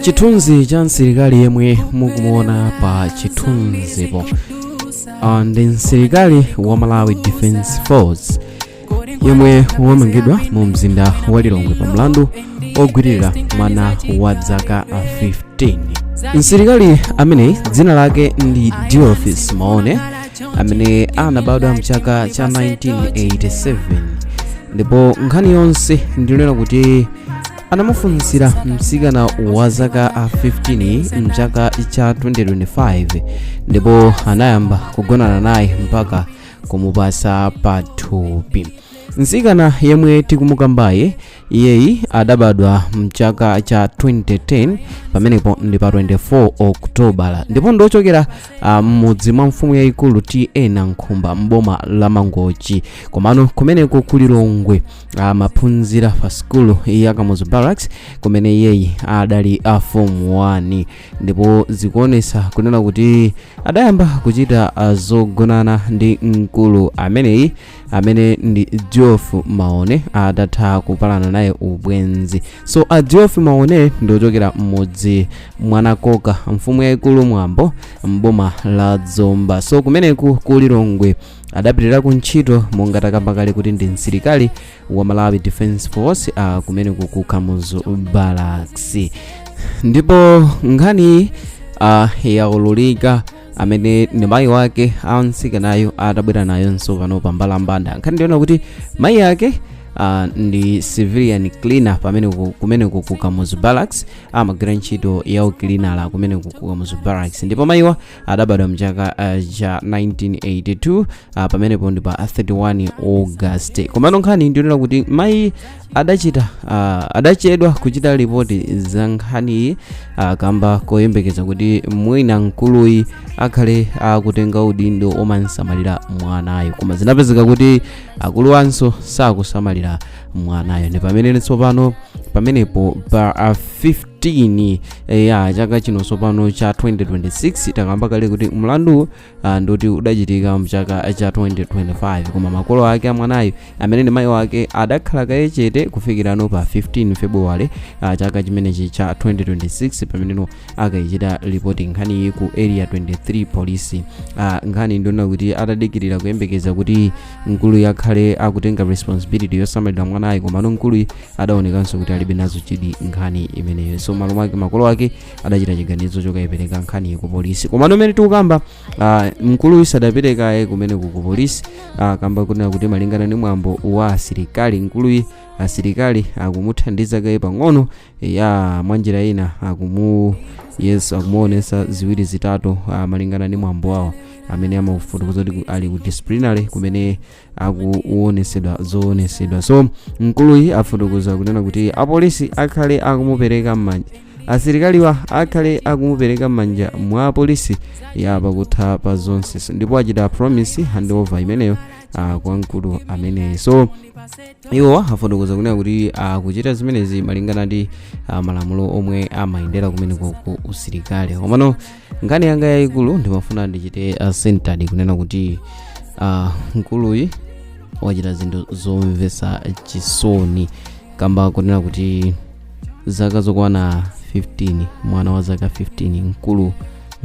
Chithunzi cha msilikali yemwe mukumuona pa chithunzipo ndi msilikali wa Malawi Defense Force yemwe wamangidwa mu mzinda wa Lilongwe pa mlandu ogwirira mwana wa Zaka 15. Msilikali amene dzina lake ndi Diofis Maone amene anabadwa mchaka cha 1987 ndipo nkhani yonse ndilonena kuti anamufunsira mtsikana wa Zaka 15 mchaka cha 2025 ndipo anayamba kugonana naye mpaka kumupasa pathupi. Mtsikana yemwe tikumukambaye iyeyi adabadwa mchaka cha 2010 pamenepo ndi pa 24 Okutobala ndipo ndochokera mmudzi mwa mfumu yayikulu TN Nkhumba mboma la Mangochi komano kumeneko kuli Lilongwe amaphunzira pa skulu ya kamuzu barracks kumene iyeyi adali form 1 ndipo zikuonesa kunena kuti adayamba kuchita zogonana ndi mkulu amene ndi Diof Maone adatha kupalana naye ubwenzi. So Diof Maone ndochokera mmudzi Mwanakoka mfumu yayikulu mwambo mboma la Dzomba. So kumeneku kuli Lilongwe adapitira ku ntchito monga takambakale kuti ndi msilikali wa Malawi Defense Force kumeneku ku kamuzu barracks. Ndipo nkhani yaululika amene ni mayi wake amtsikanayo atabwera nayo nsopano pa mbalambanda. Nkhani ndiona kuti mayi yake ndi civilian cleaner kumeneku ku kamuzu barracks amagwira ntchito ya uklinala kumeneku ku kamuzu barracks ndipo mayiwa adabadwa mchaka cha 1982 pamenepo ndi pa 31 August. Komano nkhani ndionera kuti mayi adachedwa kuchita ripoti za nkhani kamba koyembekeza kuti mwina mkuluyi akhale akutenga udindo omansamalira mwanayo koma zinapezeka kuti akulu anso sakusamalira mwanayo. Ndi pamene tsopano pamenepo pa 15 ya chaka chino tsopano cha 2026 takamba kale kuti mlandu ndoti udachitika mchaka cha 2025 koma makolo ake a mwanayo amene ndi mayi wake adakhala kayechete kufikira no pa 15 February chaka chimenechi cha 2026 pamene akayichita reporting nkhani ku area 23 police. Nkhani ndiona kuti atadikirira kuyembekeza kuti mkulu yakhale akutenga responsibility yosamalira mwanayo koma mkulu adaonekanso kuti alibe nazo chidi nkhani imeneyo. So makolo ake adachita chiganizo chokayipereka nkhani ku polisi koma nomene tikukamba mkulu sadapereka kumene ku polisi kamba kunena kuti malingana ndi mwambo wa asilikali mkulu asilikali akumuthandiza kaye pang'ono ya mwanjira ina akumuonesa ziwiri zitatu malingana ndi mwambo wawo amene amafotokoza kuti ali ku disciplinary kumene akuonesedwa zoonesedwa. So mkuluyi afotokoza kunena kuti apolisi akhale akumupereka m'manja asilikaliwa akhale akumupereka m'manja mwa polisi pakutha pa zonse ndipo achita promise handover imeneyo kwa mkulu ameneyi. So iwo afotokoza kunena kuti kuchita zimenezi malingana ndi malamulo omwe amayendera kumene ku usilikali. Komano nkhani yanga yayikulu ndimafuna ndichite centered kunena kuti mkuluyi wachita zinthu zomvetsa chisoni kamba kunena kuti zaka zokwana 15 mwana wa zaka 15 mkulu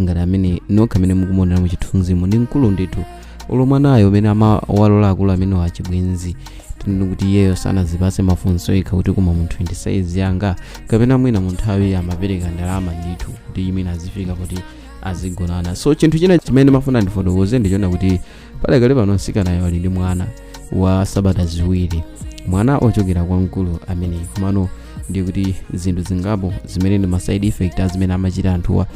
ngati amene nokha amene mukumuonera mu chithunzimo ndi mkulu ndithu mwanayo amene amawalola akulu amene wachibwenzi kuti iyeyo sanazipase mafunso yekha kuti kuma munthu 26 yanga kapena mwina munthawi amapereka ndalama ndithu kuti imene azifika kuti azigonana. So chinthu china chimene mafuna ndifotokoze ndichona kuti padakale pano mtsikanayo ali ndi mwana wa sabata ziwiri mwana ochokera kwa mkulu amene komano ndi kuti zinthu zingapo zimene ndi ma side effect zimene amachita anthuwa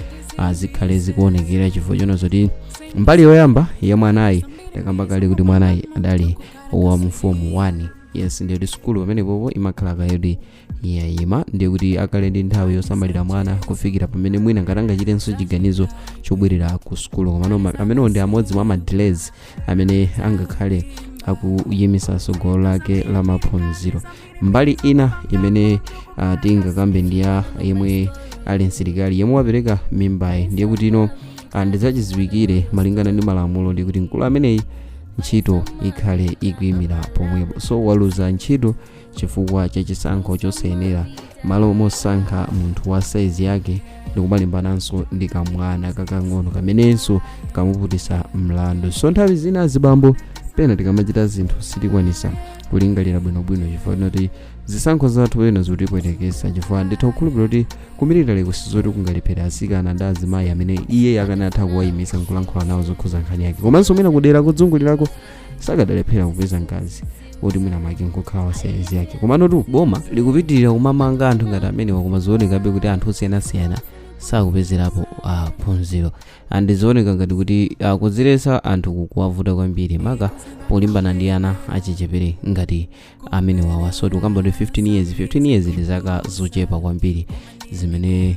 zikhale zikuonekera chifukwa chona zoti mbali yoyamba ya mwanayi takamba kale kuti mwanayi adali wa mu form 1. Yes, ndi skulu pamene popo imakhala kayodi yayima ndi kuti akhale ndi nthawi yosamalira mwana kufikira pamene mwina ngatanga chitenso chiganizo chobwerera ku skulu komano amene ndi amodzi mwa delays amene angakhale akuyimisa tsogolo lake la maphunziro. Mbali ina imene tingakambe ndi yemwe ali msilikali yemwe wapereka mimbayi ndiye kuti ino ndizachiziwikire malingana ndi malamulo ndi kuti mkulu ameneyi ntchito ikhale ikuyimira pomwepo. So waluza ntchito chifukwa cha chisankho chosayenera malo mosankha munthu wa size yake ndikumalimbananso ndi kamwana kakang'ono kamenenso kamuputisa mlandu. So nthawi zina azibambo pena tikamachita zinthu sitikwanisa kulingalira bwinobwino chifukwa kuti zisankho zathu ena zikutipwetekesa chifukwa nditha kukhulupirira kuti kumirira leko sizoti kungaliphera asikana ndi azimayi amene iye akanatha kuwayimisa nkulankhula nawo zokhuza nkhani yake, komanso mwina kudera kudzungulirako sakadalephera kupeza mkazi oti mwina make nkukhala wa size yake. Komano boma likupitirira kumamanga anthu ngati amenewa, koma zoonekabe kuti anthu osiyanasiyana sakupezerapo phunziro andizioneka ngati kuti kudziletsa anthu kuwavuta kwambiri maka polimbana ndi ana achichepere ngati amene wawa. So tikamba ndi 15 years ndi zaka zochepa kwambiri zimene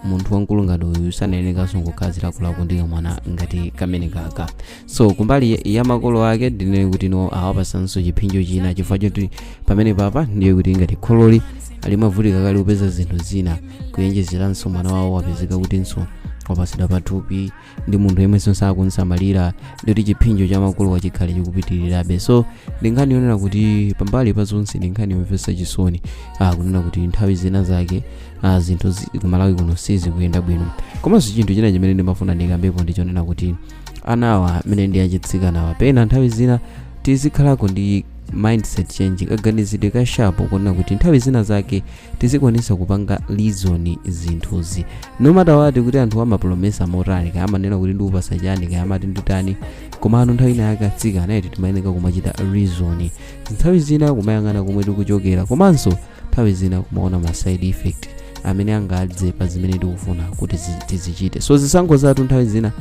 munthu wankulu ngati uyu sanayenekanso kukhazirakulako ndi mwana ngati kamene kaka. So kumbali ya makolo ake ndinene kuti no awapasanso chiphinjo china chifukwa choti pamene papa ndiye kuti ngati khololi alimavutika kale kupeza zinthu zina kuyenjezeranso mwana wawo wapezeka kutinso wapasidwa pathupi ndi munthu yemwenso sakunsamalira ndikuti chiphinjo cha makolo wachikhale chikupitirirabe. So ndinkhani yonena kuti pambali pa zonse ndinkhani yomvetsa chisoni kunena kuti nthawi zina zake zinthu kumalawi kuno sizikuyenda bwino. Komanso chinthu china chimene ndimafuna ndikambepo ndichonena kuti anawa amene ndi achitsikanawa pena nthawi zina tizikhalako ndi mindset change, kaganizidwe ka sharp kuona kuti nthawi zina zake tizikwanisa kupanga reason zinthuzi no matter what kuti anthu amapromesa motani kaya amanena kuti ndi upasa chani kaya amati nditani, koma nthawi ina yakatsika anaiti timayeneka kumachita reason. Nthawi zina kumayang'ana komwe tikuchokera komanso nthawi zina kumaona ma side effect amene angadze pa zimene tikufuna kuti tizichite. So zisankho zathu nthawi zina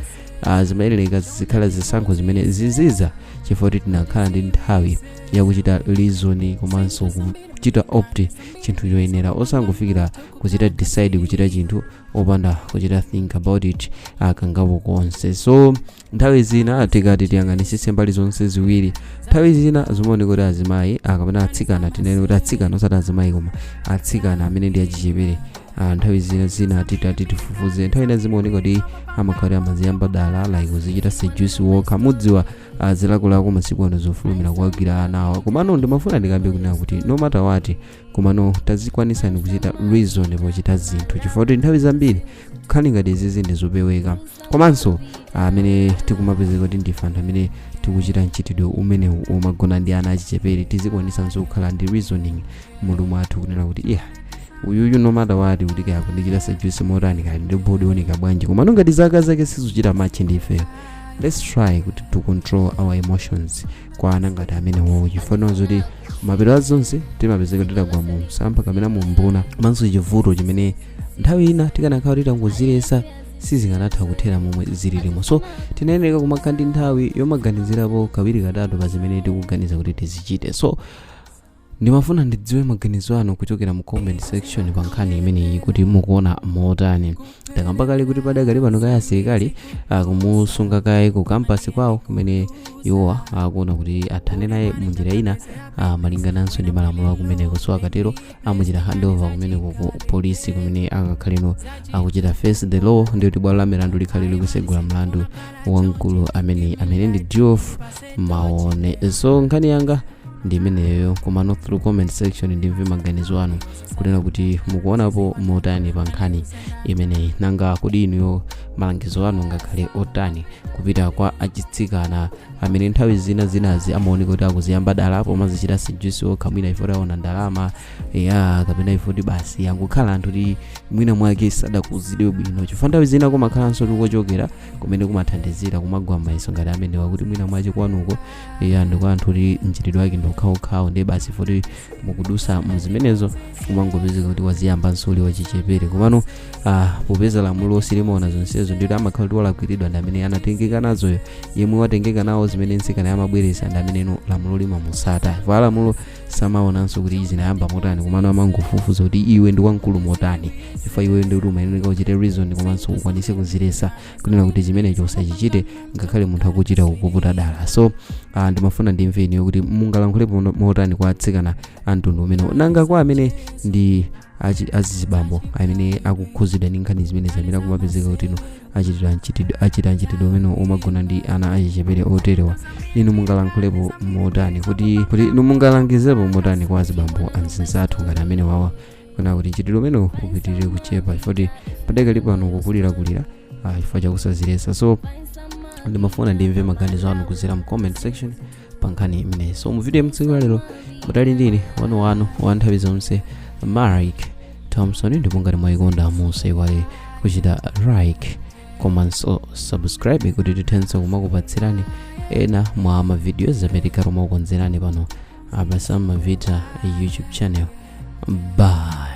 zimayeneka zikhala zisankho zimene ziziza chifukwa kuti tinakhala ndi nthawi yakuchita reason komanso kuchita opt chinthu choyenera osangofikira kuchita decide kuchita chinthu opanda kuchita think about it kangapo konse. So nthawi zina tikati tiyang'anisise mbali zonse ziwiri, nthawi zina zimaoneka kuti azimayi kapena atsikana tinene kuti atsikana osati azimayi koma atsikana amene ndi achichepere nthawi zina tifufuze nthawi ina zimaoneka kuti amakhala amaziyamba dala like kuzichita seduce work mudziwa zilakolako masiku ano zofulumira kuwagwira anawa. Komano ndimafuna ndikambe kunena kuti no matter what komano tazikwanisani kuchita reason pochita zinthu chifukwa kuti nthawi zambiri kukhali ngati izizi ndizopeweka komanso amene tikumapezeka kuti ndife anthu amene tikuchita mchitidwe umene umagona ndi ana achichepere tizikwanisanso kukhala ndi reasoning mulu mwathu kunena kuti uyuyu no matter what kuti kaya kundikira seduce motani kaya ndi body onika bwanji komano ngati zaka zake sizuchita match ndife. Let's try to control our emotions kwa ana ngati amene wawo chifukwa zoti mapero azonse timapezeka titagwa mu msampha kapena mu mbuna manso chivuto chimene nthawi ina tikanakhala titangozilesa sizinganatha kuthera momwe zililimo. So tinayeneka kumakhala ndi nthawi yomaganizirapo kawiri katatu pa zimene tikuganiza kuti tizichite. So ndimafuna ndidziwe maganizo anu kuchokera mu comment section pa nkhani imeneyi kuti mukuona motani. Takamba kale kuti padakali pano kaya asilikali kumusunga kaye ku campus kwawo kumene iwowa akuona kuti athane naye munjira ina malingananso ndi malamulo akumeneko. So akatero amuchita handover kumeneko ku polisi kumene akakhaleno akuchita face the law ndi kuti bwalo la milandu likhale likusegula mlandu wamkulu amene ndi Geoff Maone. So nkhani yanga ndi imeneyo komano through comment section ndimve maganizo anu kunena kuti mukuonapo motani pa nkhani imeneyi nanga kodi inuyo malangizo anu ngakhale otani kupita kwa achitsikana amene nthawi zinazi amaoneka kuti akuziyamba dalapo mazichita seduce okhamwina ifo taona ndalama kapena ifo kuti basi yangukhala anthu kuti mwina mwake sadakuzidwe bwino chifukwa nthawi zina kumakhalanso tikuchokera kumene kumathandizira kumagwa maiso ngati amene wakuti mwina mwache kwanuko ndiko anthu kuti mchitidwe wake ndokhaokhawo ndi basi foti mukudusa muzimenezo kumangopezeka kuti waziyamba nsoli wachichepere komano popeza lamulo osilimaona zonsezo ndikuti amakhala kuti walagwiridwa ndi amene anatengeka nazoyo yemwe watengeka nawo zimene nsikana yamabweresa ndi amene lamulo limamusata ifa lamulo samaonanso kuti izi nayamba motani komano amangofufuza kuti iwe ndi wamkulu motani ifa iwe ndi kuti umayeneka kuchita reason komanso ukwanise kuzilesa kunena kuti chimenecho usachichite ngakhale munthu akuchita kukuputa dala. So ndimafuna ndimveni kuti mungalankhule motani kwa atsikana antundu umenewo nanga kwa amene ndi azibambo amene akukhuzidwa ndi nkhani zimene zamene akumapezeka kuti achita mchitidwe umene umagona ndi ana achichepere oterewa inu mungalankhulapo motani kuti inu mungalangizepo motani kwa azibambo anzinzathu ngati amene wawa kana kuti chitiro meno upitirire kuchepa ifoti padeka lipano kukulira chifukwa chakusazilesa. So ndimafuna ndimve maganizo anu kuzira mu comment section pa nkhani imeneyi. So mu video mtsiku lero mutali ndini wa nthawi zonse Mark Thompson, ndipo ngati mwayikonda musaiwale kuchita like komanso subscribe kuti tithenso kumakupatsirani ena mwa mavideos amene tikukonzerani pano abasa mavita YouTube channel. Bye.